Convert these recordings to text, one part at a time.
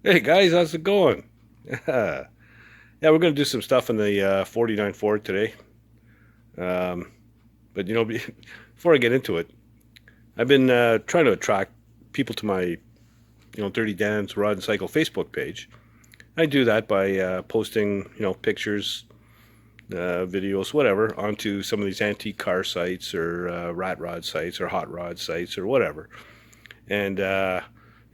Hey guys, how's it going? Yeah, we're gonna do some stuff in the 49 Ford today. Um, but before I get into it, I've been trying to attract people to my, Dirty Dan's Rod and Cycle Facebook page. I do that by posting, pictures, videos, whatever, onto some of these antique car sites or rat rod sites or hot rod sites or whatever. And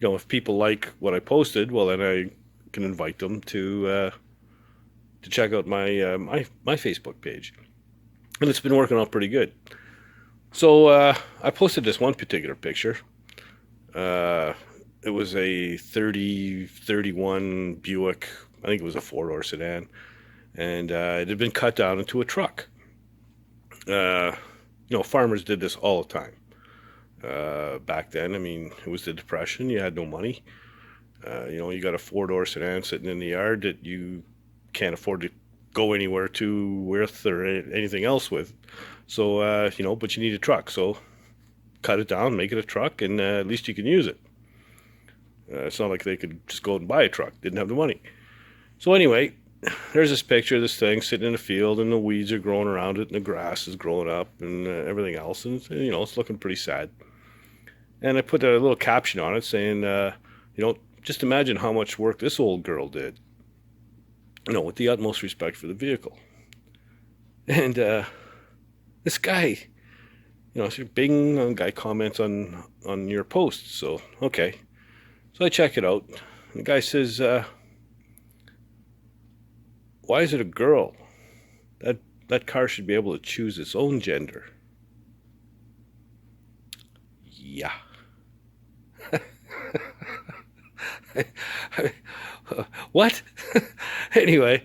if people like what I posted, well, then I can invite them to check out my Facebook page, and it's been working out pretty good. So I posted this one particular picture. Uh, it was a 3031 Buick. I think it was a four-door sedan, and it had been cut down into a truck. Uh, Farmers did this all the time. Back then, I mean, it was the Depression. You had no money. You got a four-door sedan sitting in the yard that you can't afford to go anywhere to with or anything else with. So, but you need a truck. So cut it down, make it a truck, and at least you can use it. It's not like they could just go and buy a truck. Didn't have the money. So anyway, there's this picture of this thing sitting in a field, and the weeds are growing around it, and the grass is growing up, and everything else. And, it's looking pretty sad. And I put a little caption on it saying, just imagine how much work this old girl did, with the utmost respect for the vehicle. And this guy, so bing, a guy comments on your post. So, okay. So I check it out. The guy says, why is it a girl? That car should be able to choose its own gender. Yeah. What? Anyway,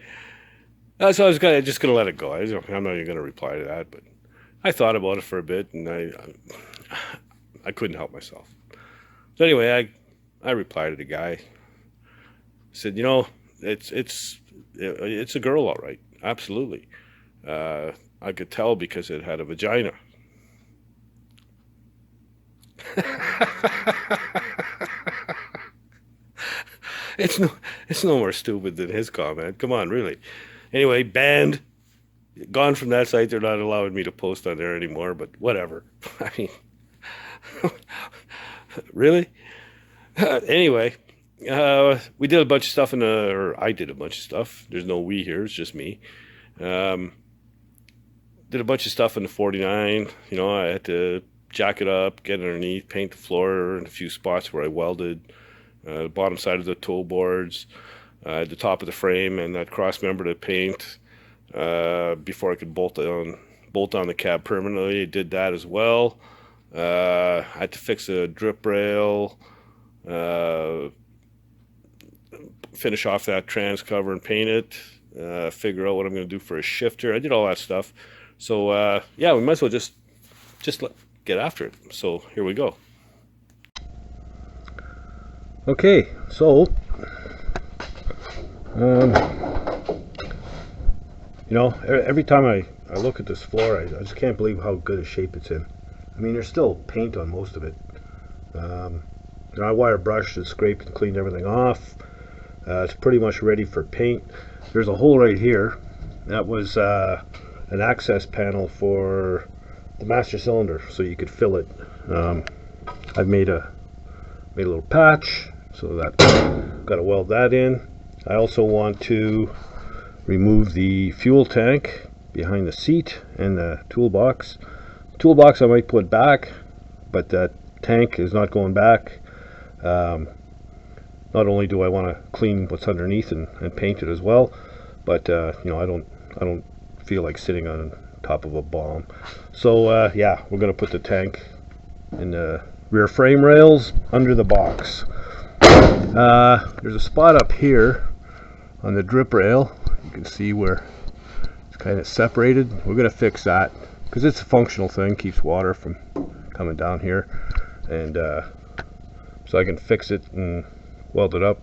so I was just gonna let it go. I'm not even gonna reply to that, but I thought about it for a bit, and I couldn't help myself. So anyway, I replied to the guy. Said, it's a girl, all right, absolutely. I could tell because it had a vagina. It's no more stupid than his comment. Come on, really. Anyway, banned, gone from that site. They're not allowing me to post on there anymore. But whatever. I mean, really. Anyway, we did a bunch of stuff or I did a bunch of stuff. There's no we here. It's just me. Um, did a bunch of stuff in the 49. I had to jack it up, get underneath, paint the floor in a few spots where I welded. The bottom side of the toe boards, the top of the frame, and that cross member to paint before I could bolt on the cab permanently. I did that as well. I had to fix a drip rail, finish off that trans cover and paint it, figure out what I'm going to do for a shifter. I did all that stuff. So yeah, we might as well just get after it. So here we go. Okay, so every time I look at this floor, I just can't believe how good a shape it's in. I mean, there's still paint on most of it. I wire brushed and scraped and cleaned everything off. It's pretty much ready for paint. There's a hole right here. That was an access panel for the master cylinder, so you could fill it. I've made a little patch, so that got to weld that in. I also want to remove the fuel tank behind the seat and the toolbox. Toolbox I might put back, but that tank is not going back. Not only do I want to clean what's underneath and paint it as well, but I don't feel like sitting on top of a bomb. So yeah, we're gonna put the tank in the rear frame rails under the box. There's a spot up here on the drip rail. You can see where it's kind of separated. We're going to fix that because it's a functional thing, keeps water from coming down here, and so I can fix it and weld it up,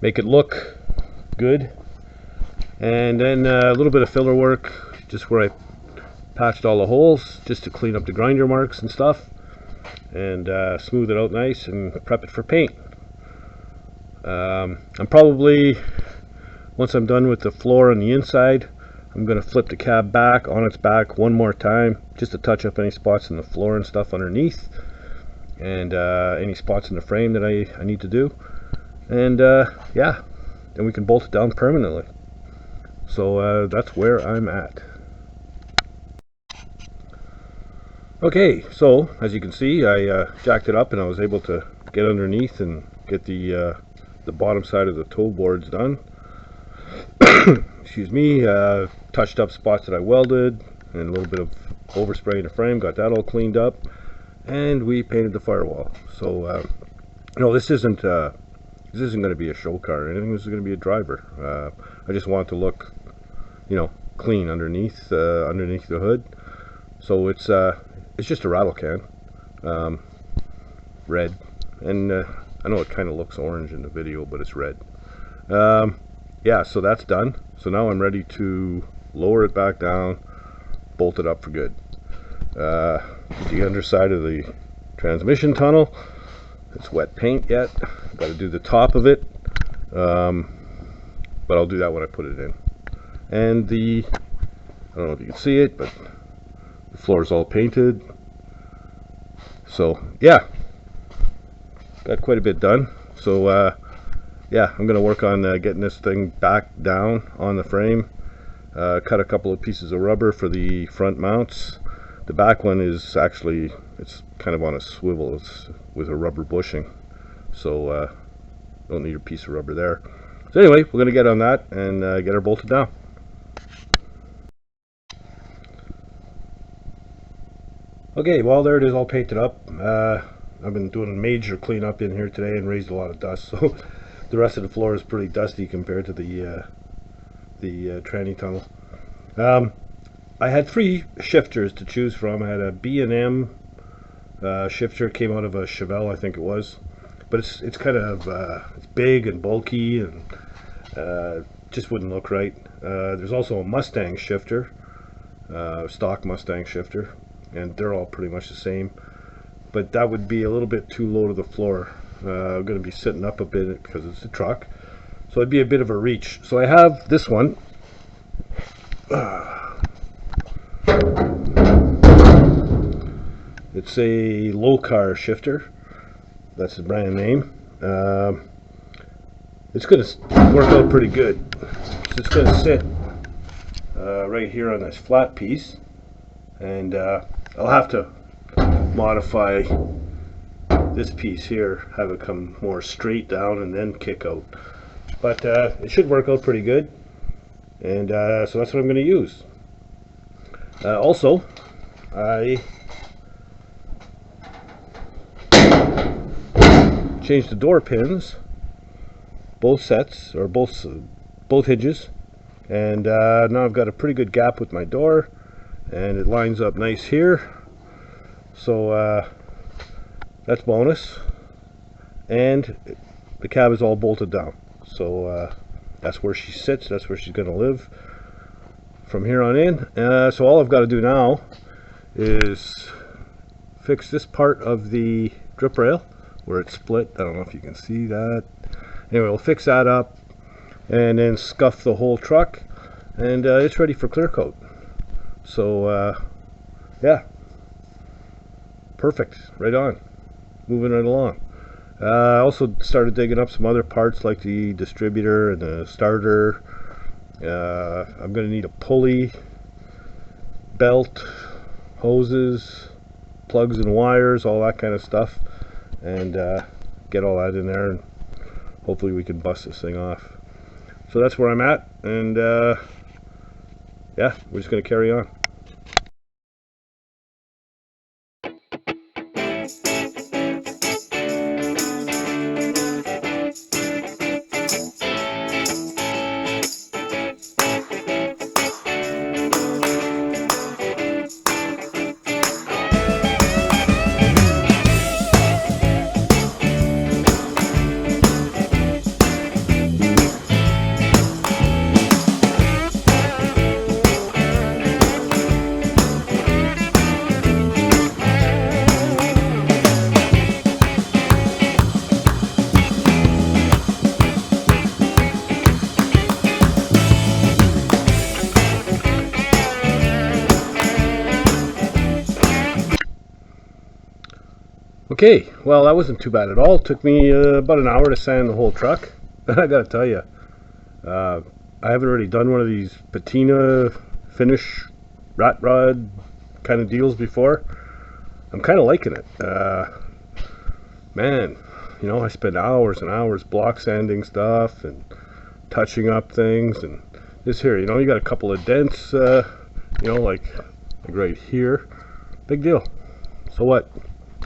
make it look good. And then a little bit of filler work just where I patched all the holes just to clean up the grinder marks and stuff, and smooth it out nice and prep it for paint. I'm probably, once I'm done with the floor on the inside, I'm going to flip the cab back on its back one more time just to touch up any spots in the floor and stuff underneath, and any spots in the frame that I need to do. And yeah, then we can bolt it down permanently. So that's where I'm at. Okay, so as you can see, I jacked it up and I was able to get underneath and get the bottom side of the toe boards done. Excuse me. Touched up spots that I welded and a little bit of overspray in the frame, got that all cleaned up, and we painted the firewall. So this isn't going to be a show car or anything. This is going to be a driver. I just want it to look, clean underneath the hood. So it's just a rattle can, red, and I know it kind of looks orange in the video, but it's red. Yeah, so that's done. So now I'm ready to lower it back down, bolt it up for good. The underside of the transmission tunnel, it's wet paint yet. Got to do the top of it, but I'll do that when I put it in. And I don't know if you can see it, but the floor is all painted. So yeah, got quite a bit done. So yeah, I'm going to work on getting this thing back down on the frame. Cut a couple of pieces of rubber for the front mounts. The back one is actually, it's kind of on a swivel. It's with a rubber bushing, so don't need a piece of rubber there. So anyway, we're going to get on that and get her bolted down. Okay, well, there it is, all painted up. I've been doing a major cleanup in here today and raised a lot of dust, so the rest of the floor is pretty dusty compared to the tranny tunnel. I had 3 shifters to choose from. I had a B&M shifter, came out of a Chevelle, I think it was, but it's kind of it's big and bulky and just wouldn't look right. There's also a Mustang shifter, stock Mustang shifter, and they're all pretty much the same, but that would be a little bit too low to the floor. I'm going to be sitting up a bit because it's a truck, so it'd be a bit of a reach. So I have this one. It's a low car shifter. That's the brand name. It's going to work out pretty good. So it's going to sit right here on this flat piece, and I'll have to modify this piece here, have it come more straight down and then kick out, but it should work out pretty good. And so that's what I'm going to use. Also, I changed the door pins, both sets, or both hinges, and now I've got a pretty good gap with my door, and it lines up nice here. So that's bonus, and the cab is all bolted down. So that's where she sits, that's where she's going to live from here on in. So all I've got to do now is fix this part of the drip rail where it's split. I don't know if you can see that. Anyway, we'll fix that up and then scuff the whole truck, and it's ready for clear coat. So yeah, perfect, right on, moving right along. I also started digging up some other parts like the distributor and the starter. I'm going to need a pulley, belt, hoses, plugs and wires, all that kind of stuff, and get all that in there, and hopefully we can bust this thing off. So that's where I'm at, and yeah, we're just going to carry on. Okay, well, that wasn't too bad at all. It took me about an hour to sand the whole truck. I gotta tell you, I haven't already done one of these patina finish rat rod kind of deals before. I'm kind of liking it. Man, you know, I spend hours and hours block sanding stuff and touching up things. And this here, you know, you got a couple of dents, you know, like right here. Big deal. So what?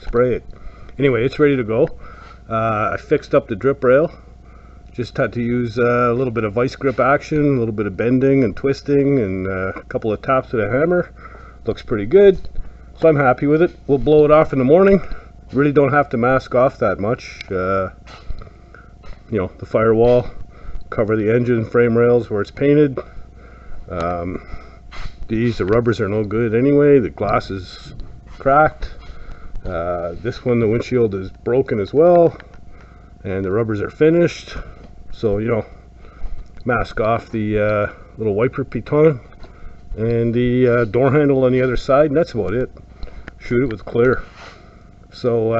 Spray it. Anyway, it's ready to go. I fixed up the drip rail. Just had to use a little bit of vice grip action, a little bit of bending and twisting, and a couple of taps with a hammer. Looks pretty good, so I'm happy with it. We'll blow it off in the morning. Really don't have to mask off that much. You know, the firewall, cover the engine frame rails where it's painted. The rubbers are no good anyway. The glass is cracked. This one, the windshield is broken as well, and the rubbers are finished. So, you know, mask off the little wiper piton and the door handle on the other side, and that's about it. Shoot it with clear. So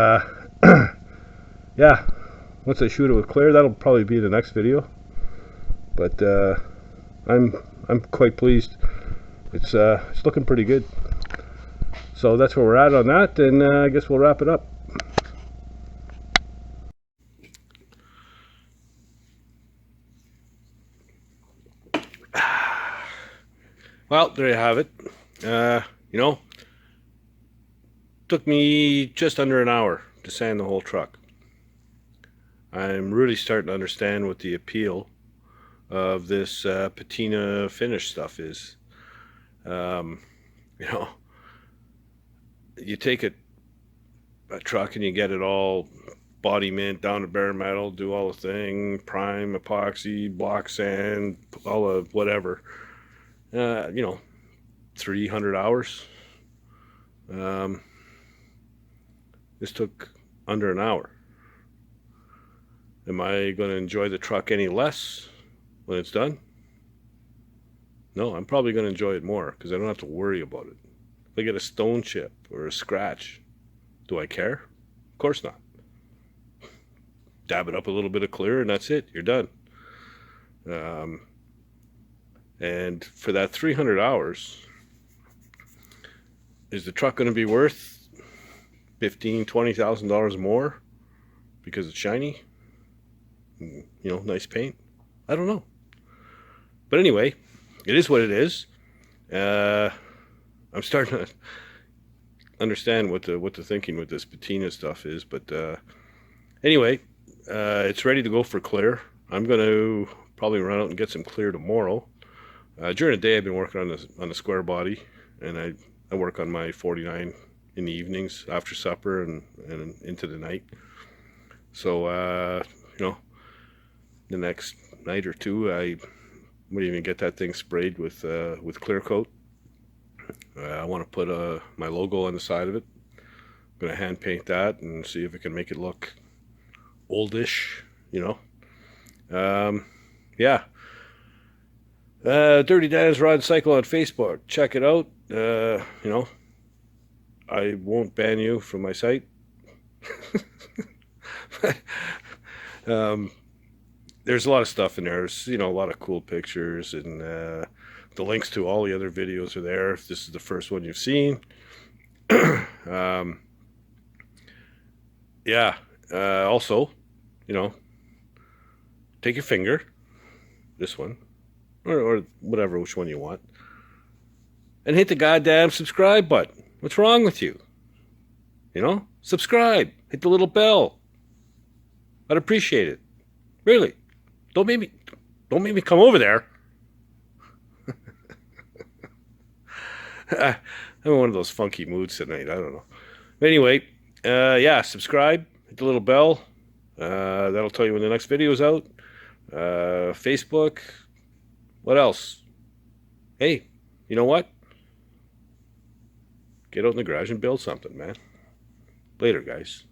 yeah, once I shoot it with clear, that'll probably be the next video. But I'm quite pleased. It's looking pretty good. So that's where we're at on that, and I guess we'll wrap it up. Well, there you have it. You know, took me just under an hour to sand the whole truck. I'm really starting to understand what the appeal of this patina finish stuff is. You know, you take a truck and you get it all body mint down to bare metal, do all the thing, prime, epoxy, block sand, all of whatever. You know, 300 hours. This took under an hour. Am I going to enjoy the truck any less when it's done? No, I'm probably going to enjoy it more because I don't have to worry about it. If I get a stone chip or a scratch, do I care? Of course not. Dab it up a little bit of clear and that's it. You're done. And for that 300 hours, is the truck going to be worth $15,000, $20,000 more because it's shiny? You know, nice paint? I don't know. But anyway, it is what it is. I'm starting to understand what the thinking with this patina stuff is. But anyway, it's ready to go for clear. I'm going to probably run out and get some clear tomorrow. During the day, I've been working on the square body, and I work on my 49 in the evenings after supper and into the night. So you know, the next night or two, I might even get that thing sprayed with clear coat. I want to put my logo on the side of it. I'm gonna hand paint that and see if I can make it look oldish. You know, yeah. Dirty Dan's Rod Cycle on Facebook. Check it out. You know, I won't ban you from my site. There's a lot of stuff in there. There's, you know, a lot of cool pictures, and the links to all the other videos are there if this is the first one you've seen. Yeah. Also, you know, take your finger, this one, or whatever, which one you want, and hit the goddamn subscribe button. What's wrong with you? You know, subscribe, hit the little bell. I'd appreciate it. Really. Don't make me come over there. I'm in one of those funky moods tonight. I don't know. But anyway, yeah, subscribe, hit the little bell. That'll tell you when the next video is out. Facebook. What else? Hey, you know what? Get out in the garage and build something, man. Later, guys.